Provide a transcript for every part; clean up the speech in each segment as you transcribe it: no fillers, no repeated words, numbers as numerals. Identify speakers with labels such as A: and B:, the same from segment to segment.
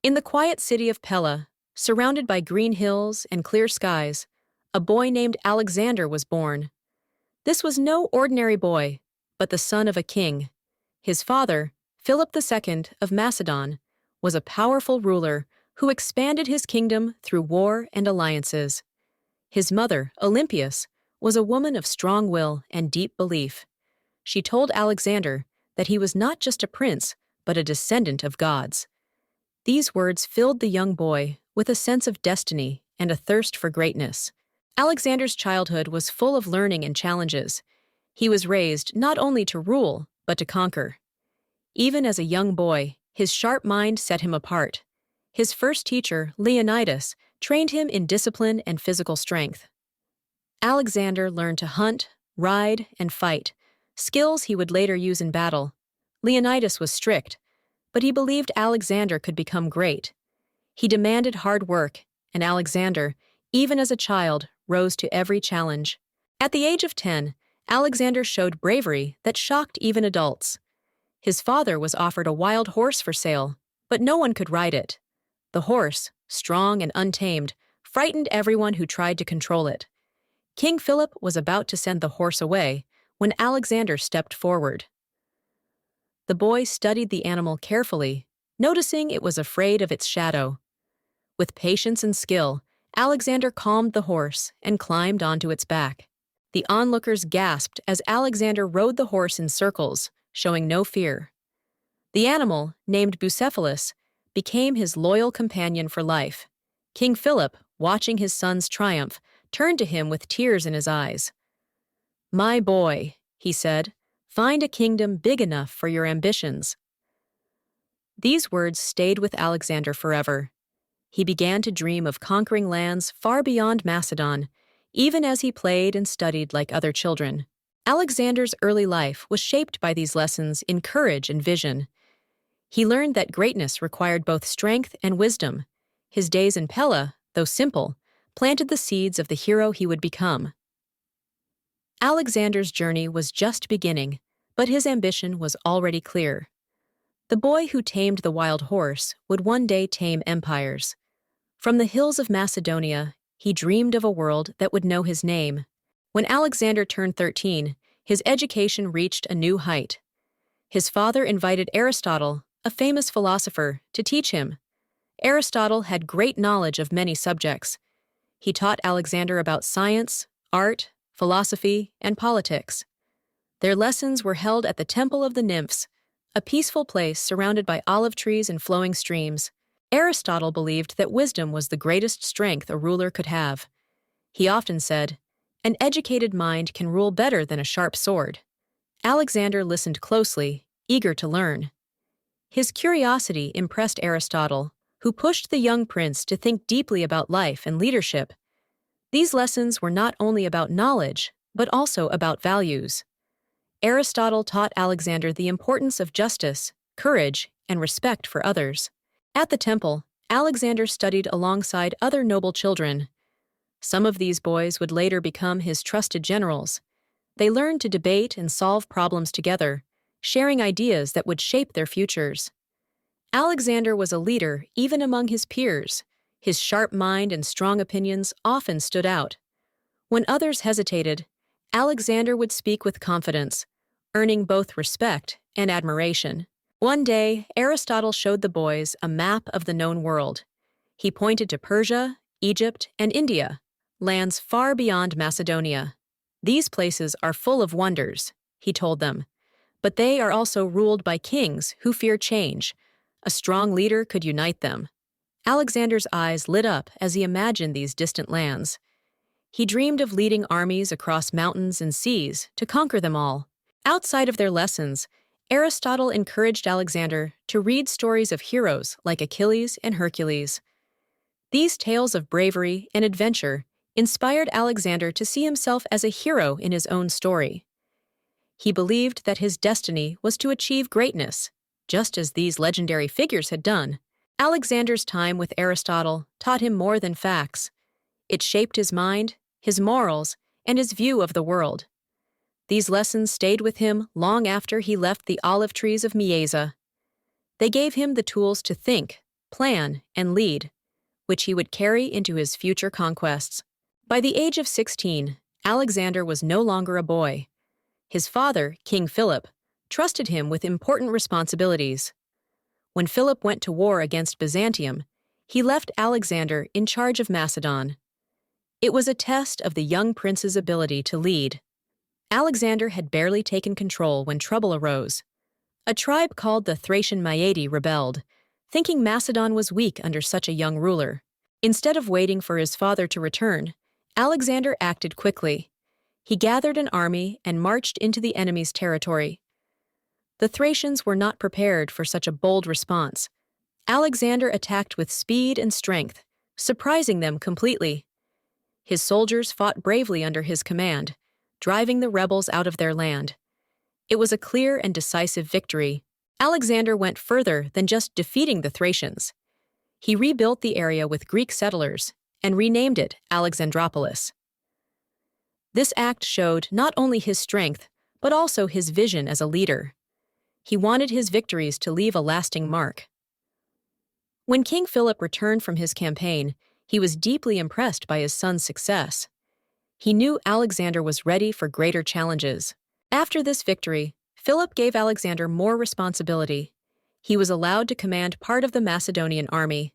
A: In the quiet city of Pella, surrounded by green hills and clear skies, a boy named Alexander was born. This was no ordinary boy, but the son of a king. His father, Philip II of Macedon, was a powerful ruler who expanded his kingdom through war and alliances. His mother, Olympias, was a woman of strong will and deep belief. She told Alexander that he was not just a prince, but a descendant of gods. These words filled the young boy with a sense of destiny and a thirst for greatness. Alexander's childhood was full of learning and challenges. He was raised not only to rule, but to conquer. Even as a young boy, his sharp mind set him apart. His first teacher, Leonidas, trained him in discipline and physical strength. Alexander learned to hunt, ride, and fight, skills he would later use in battle. Leonidas was strict, but he believed Alexander could become great. He demanded hard work, and Alexander, even as a child, rose to every challenge. At the age of 10, Alexander showed bravery that shocked even adults. His father was offered a wild horse for sale, but no one could ride it. The horse, strong and untamed, frightened everyone who tried to control it. King Philip was about to send the horse away when Alexander stepped forward. The boy studied the animal carefully, noticing it was afraid of its shadow. With patience and skill, Alexander calmed the horse and climbed onto its back. The onlookers gasped as Alexander rode the horse in circles, showing no fear. The animal, named Bucephalus, became his loyal companion for life. King Philip, watching his son's triumph, turned to him with tears in his eyes. "My boy," he said, "find a kingdom big enough for your ambitions." These words stayed with Alexander forever. He began to dream of conquering lands far beyond Macedon, even as he played and studied like other children. Alexander's early life was shaped by these lessons in courage and vision. He learned that greatness required both strength and wisdom. His days in Pella, though simple, planted the seeds of the hero he would become. Alexander's journey was just beginning, but his ambition was already clear. The boy who tamed the wild horse would one day tame empires. From the hills of Macedonia, he dreamed of a world that would know his name. When Alexander turned 13, his education reached a new height. His father invited Aristotle, a famous philosopher, to teach him. Aristotle had great knowledge of many subjects. He taught Alexander about science, art, philosophy, and politics. Their lessons were held at the Temple of the Nymphs, a peaceful place surrounded by olive trees and flowing streams. Aristotle believed that wisdom was the greatest strength a ruler could have. He often said, "An educated mind can rule better than a sharp sword." Alexander listened closely, eager to learn. His curiosity impressed Aristotle, who pushed the young prince to think deeply about life and leadership. These lessons were not only about knowledge, but also about values. Aristotle taught Alexander the importance of justice, courage, and respect for others. At the temple, Alexander studied alongside other noble children. Some of these boys would later become his trusted generals. They learned to debate and solve problems together, sharing ideas that would shape their futures. Alexander was a leader even among his peers. His sharp mind and strong opinions often stood out. When others hesitated, Alexander would speak with confidence, earning both respect and admiration. One day, Aristotle showed the boys a map of the known world. He pointed to Persia, Egypt, and India, lands far beyond Macedonia. "These places are full of wonders," he told them, "but they are also ruled by kings who fear change. A strong leader could unite them." Alexander's eyes lit up as he imagined these distant lands. He dreamed of leading armies across mountains and seas to conquer them all. Outside of their lessons, Aristotle encouraged Alexander to read stories of heroes like Achilles and Hercules. These tales of bravery and adventure inspired Alexander to see himself as a hero in his own story. He believed that his destiny was to achieve greatness, just as these legendary figures had done. Alexander's time with Aristotle taught him more than facts. It shaped his mind, his morals, and his view of the world. These lessons stayed with him long after he left the olive trees of Macedon. They gave him the tools to think, plan, and lead, which he would carry into his future conquests. By the age of 16, Alexander was no longer a boy. His father, King Philip, trusted him with important responsibilities. When Philip went to war against Byzantium, he left Alexander in charge of Macedon. It was a test of the young prince's ability to lead. Alexander had barely taken control when trouble arose. A tribe called the Thracian Maedi rebelled, thinking Macedon was weak under such a young ruler. Instead of waiting for his father to return, Alexander acted quickly. He gathered an army and marched into the enemy's territory. The Thracians were not prepared for such a bold response. Alexander attacked with speed and strength, surprising them completely. His soldiers fought bravely under his command, driving the rebels out of their land. It was a clear and decisive victory. Alexander went further than just defeating the Thracians. He rebuilt the area with Greek settlers and renamed it Alexandropolis. This act showed not only his strength, but also his vision as a leader. He wanted his victories to leave a lasting mark. When King Philip returned from his campaign, he was deeply impressed by his son's success. He knew Alexander was ready for greater challenges. After this victory, Philip gave Alexander more responsibility. He was allowed to command part of the Macedonian army.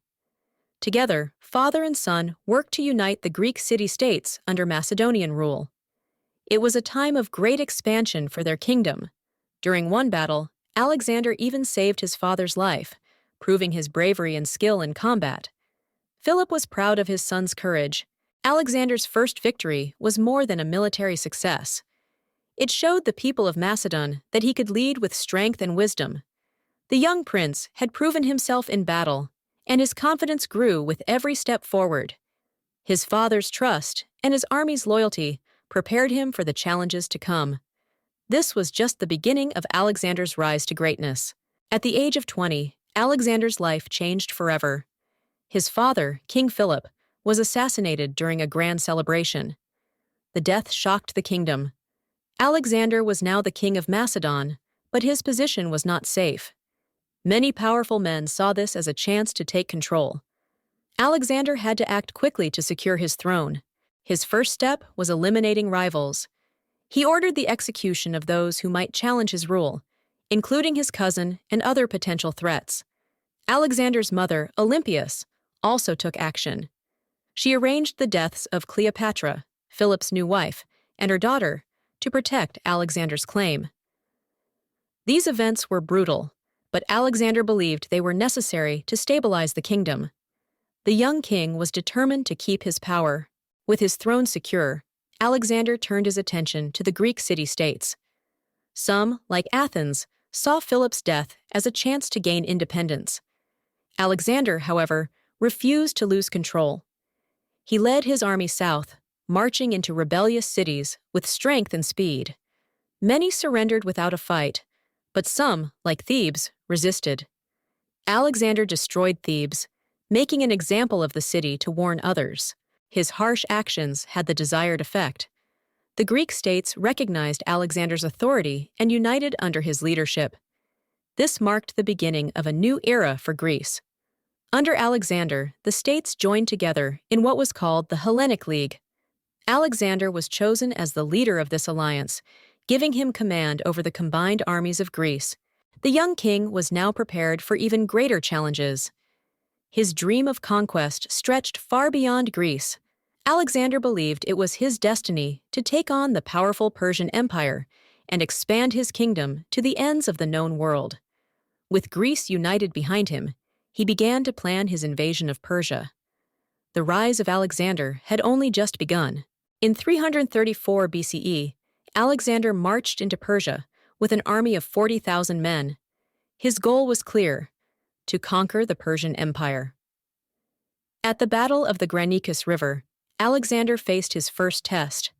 A: Together, father and son worked to unite the Greek city-states under Macedonian rule. It was a time of great expansion for their kingdom. During one battle, Alexander even saved his father's life, proving his bravery and skill in combat. Philip was proud of his son's courage. Alexander's first victory was more than a military success. It showed the people of Macedon that he could lead with strength and wisdom. The young prince had proven himself in battle, and his confidence grew with every step forward. His father's trust and his army's loyalty prepared him for the challenges to come. This was just the beginning of Alexander's rise to greatness. At the age of 20, Alexander's life changed forever. His father, King Philip, was assassinated during a grand celebration. The death shocked the kingdom. Alexander was now the king of Macedon, but his position was not safe. Many powerful men saw this as a chance to take control. Alexander had to act quickly to secure his throne. His first step was eliminating rivals. He ordered the execution of those who might challenge his rule, including his cousin and other potential threats. Alexander's mother, Olympias, also took action. She arranged the deaths of Cleopatra, Philip's new wife, and her daughter to protect Alexander's claim. These events were brutal, but Alexander believed they were necessary to stabilize the kingdom. The young king was determined to keep his power. With his throne secure, Alexander turned his attention to the Greek city-states. Some, like Athens, saw Philip's death as a chance to gain independence. Alexander, however, refused to lose control. He led his army south, marching into rebellious cities with strength and speed. Many surrendered without a fight, but some, like Thebes, resisted. Alexander destroyed Thebes, making an example of the city to warn others. His harsh actions had the desired effect. The Greek states recognized Alexander's authority and united under his leadership. This marked the beginning of a new era for Greece. Under Alexander, the states joined together in what was called the Hellenic League. Alexander was chosen as the leader of this alliance, giving him command over the combined armies of Greece. The young king was now prepared for even greater challenges. His dream of conquest stretched far beyond Greece. Alexander believed it was his destiny to take on the powerful Persian Empire and expand his kingdom to the ends of the known world. With Greece united behind him, he began to plan his invasion of Persia. The rise of Alexander had only just begun. In 334 BCE, Alexander marched into Persia with an army of 40,000 men. His goal was clear: to conquer the Persian Empire. At the Battle of the Granicus River, Alexander faced his first test.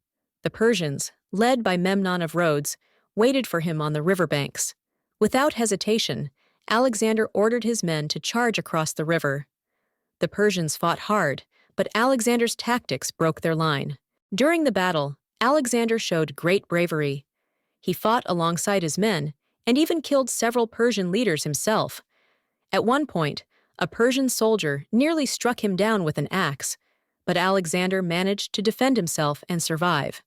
A: The Persians, led by Memnon of Rhodes, waited for him on the riverbanks. Without hesitation, Alexander ordered his men to charge across the river. The Persians fought hard, but Alexander's tactics broke their line. During the battle, Alexander showed great bravery. He fought alongside his men and even killed several Persian leaders himself. At one point, A Persian soldier nearly struck him down with an axe, but Alexander managed to defend himself and survive.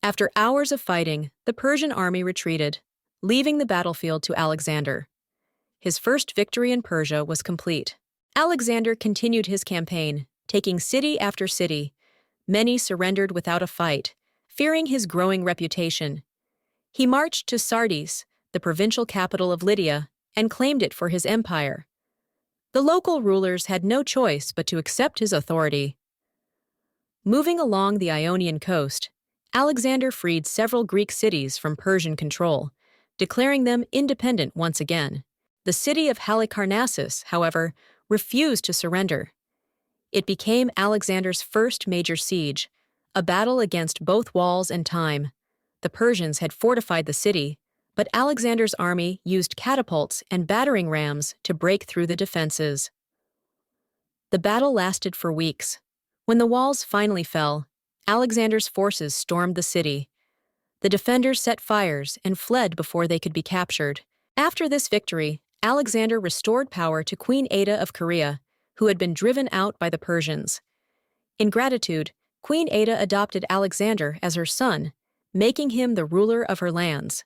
A: After hours of fighting, the Persian army retreated, leaving the battlefield to Alexander. His first victory in Persia was complete. Alexander continued his campaign, taking city after city. Many surrendered without a fight, fearing his growing reputation. He marched to Sardis, the provincial capital of Lydia, and claimed it for his empire. The local rulers had no choice but to accept his authority. Moving along the Ionian coast, Alexander freed several Greek cities from Persian control, declaring them independent once again. The city of Halicarnassus, however, refused to surrender. It became Alexander's first major siege, a battle against both walls and time. The Persians had fortified the city, but Alexander's army used catapults and battering rams to break through the defenses. The battle lasted for weeks. When the walls finally fell, Alexander's forces stormed the city. The defenders set fires and fled before they could be captured. After this victory, Alexander restored power to Queen Ada of Caria, who had been driven out by the Persians. In gratitude, Queen Ada adopted Alexander as her son, making him the ruler of her lands.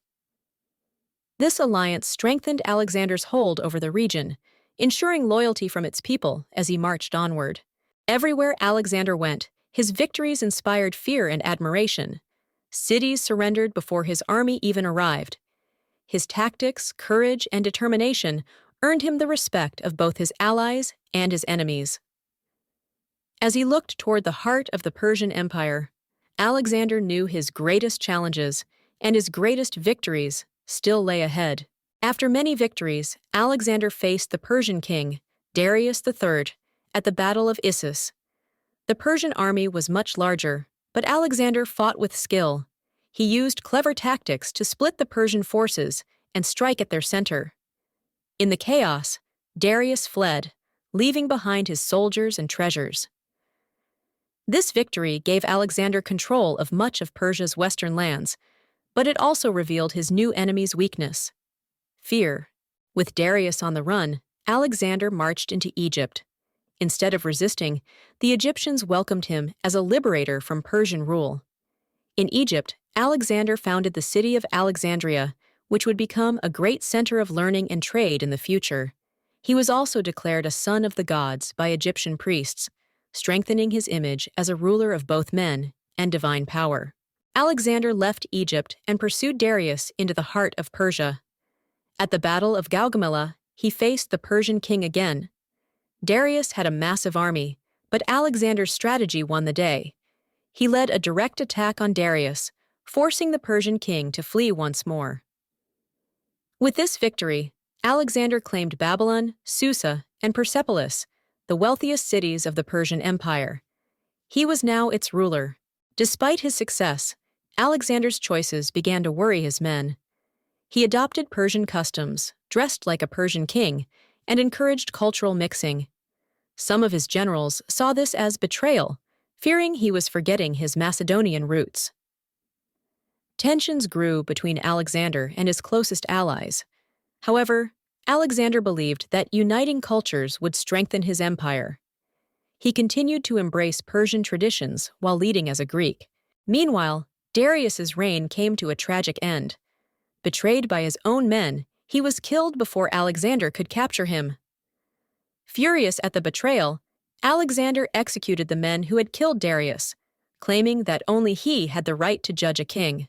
A: This alliance strengthened Alexander's hold over the region, ensuring loyalty from its people as he marched onward. Everywhere Alexander went, his victories inspired fear and admiration. Cities surrendered before his army even arrived. His tactics, courage, and determination earned him the respect of both his allies and his enemies. As he looked toward the heart of the Persian Empire, Alexander knew his greatest challenges and his greatest victories still lay ahead. After many victories, Alexander faced the Persian king, Darius III, at the Battle of Issus. The Persian army was much larger, but Alexander fought with skill. He used clever tactics to split the Persian forces and strike at their center. In the chaos, Darius fled, leaving behind his soldiers and treasures. This victory gave Alexander control of much of Persia's western lands, but it also revealed his new enemy's weakness: fear. With Darius on the run, Alexander marched into Egypt. Instead of resisting, the Egyptians welcomed him as a liberator from Persian rule. In Egypt, Alexander founded the city of Alexandria, which would become a great center of learning and trade in the future. He was also declared a son of the gods by Egyptian priests, strengthening his image as a ruler of both men and divine power. Alexander left Egypt and pursued Darius into the heart of Persia. At the Battle of Gaugamela, he faced the Persian king again. Darius had a massive army, but Alexander's strategy won the day. He led a direct attack on Darius, forcing the Persian king to flee once more. With this victory, Alexander claimed Babylon, Susa, and Persepolis, the wealthiest cities of the Persian Empire. He was now its ruler. Despite his success, Alexander's choices began to worry his men. He adopted Persian customs, dressed like a Persian king, and encouraged cultural mixing. Some of his generals saw this as betrayal, fearing he was forgetting his Macedonian roots. Tensions grew between Alexander and his closest allies. However, Alexander believed that uniting cultures would strengthen his empire. He continued to embrace Persian traditions while leading as a Greek. Meanwhile, Darius's reign came to a tragic end. Betrayed by his own men, he was killed before Alexander could capture him. Furious at the betrayal, Alexander executed the men who had killed Darius, claiming that only he had the right to judge a king.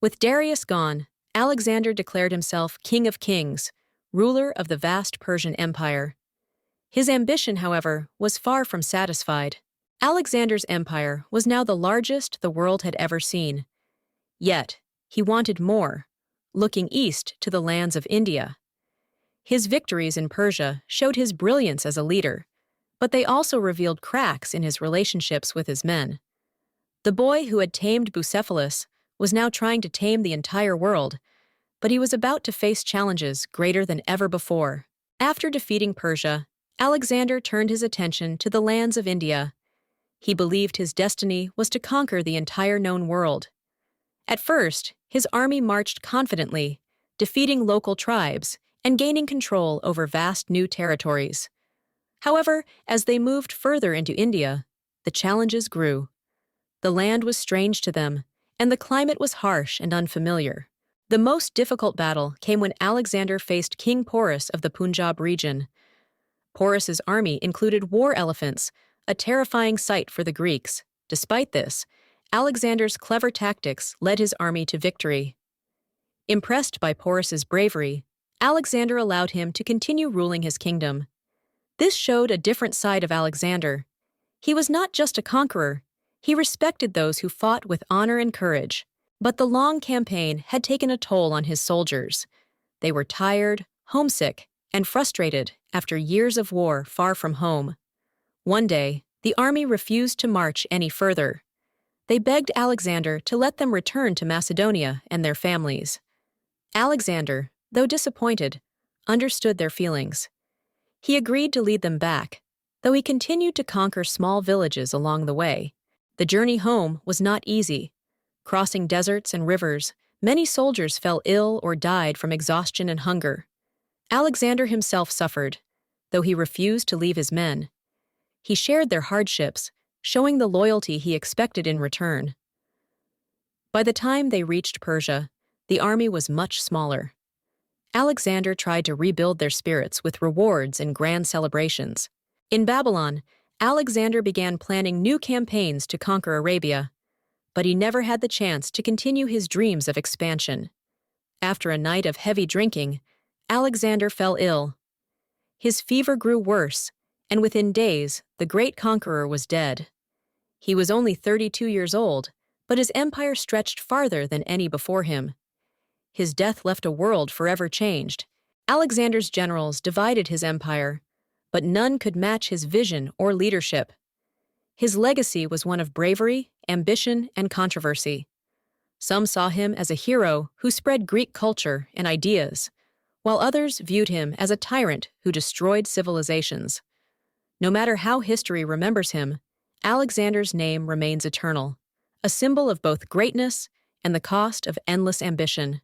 A: With Darius gone, Alexander declared himself King of Kings, ruler of the vast Persian Empire. His ambition, however, was far from satisfied. Alexander's empire was now the largest the world had ever seen. Yet, he wanted more, looking east to the lands of India. His victories in Persia showed his brilliance as a leader, but they also revealed cracks in his relationships with his men. The boy who had tamed Bucephalus was now trying to tame the entire world, but he was about to face challenges greater than ever before. After defeating Persia, Alexander turned his attention to the lands of India. He believed his destiny was to conquer the entire known world. At first, his army marched confidently, defeating local tribes and gaining control over vast new territories. However, as they moved further into India, the challenges grew. The land was strange to them, and the climate was harsh and unfamiliar. The most difficult battle came when Alexander faced King Porus of the Punjab region. Porus's army included war elephants, a terrifying sight for the Greeks. Despite this, Alexander's clever tactics led his army to victory. Impressed by Porus's bravery, Alexander allowed him to continue ruling his kingdom. This showed a different side of Alexander. He was not just a conqueror, he respected those who fought with honor and courage. But the long campaign had taken a toll on his soldiers. They were tired, homesick, and frustrated after years of war far from home. One day, the army refused to march any further. They begged Alexander to let them return to Macedonia and their families. Alexander, though disappointed, understood their feelings. He agreed to lead them back, though he continued to conquer small villages along the way. The journey home was not easy. Crossing deserts and rivers, many soldiers fell ill or died from exhaustion and hunger. Alexander himself suffered, though he refused to leave his men. He shared their hardships, showing the loyalty he expected in return. By the time they reached Persia, the army was much smaller. Alexander tried to rebuild their spirits with rewards and grand celebrations. In Babylon, Alexander began planning new campaigns to conquer Arabia, but he never had the chance to continue his dreams of expansion. After a night of heavy drinking, Alexander fell ill. His fever grew worse, and within days, the great conqueror was dead. He was only 32 years old, but his empire stretched farther than any before him. His death left a world forever changed. Alexander's generals divided his empire, but none could match his vision or leadership. His legacy was one of bravery, ambition, and controversy. Some saw him as a hero who spread Greek culture and ideas, while others viewed him as a tyrant who destroyed civilizations. No matter how history remembers him, Alexander's name remains eternal, a symbol of both greatness and the cost of endless ambition.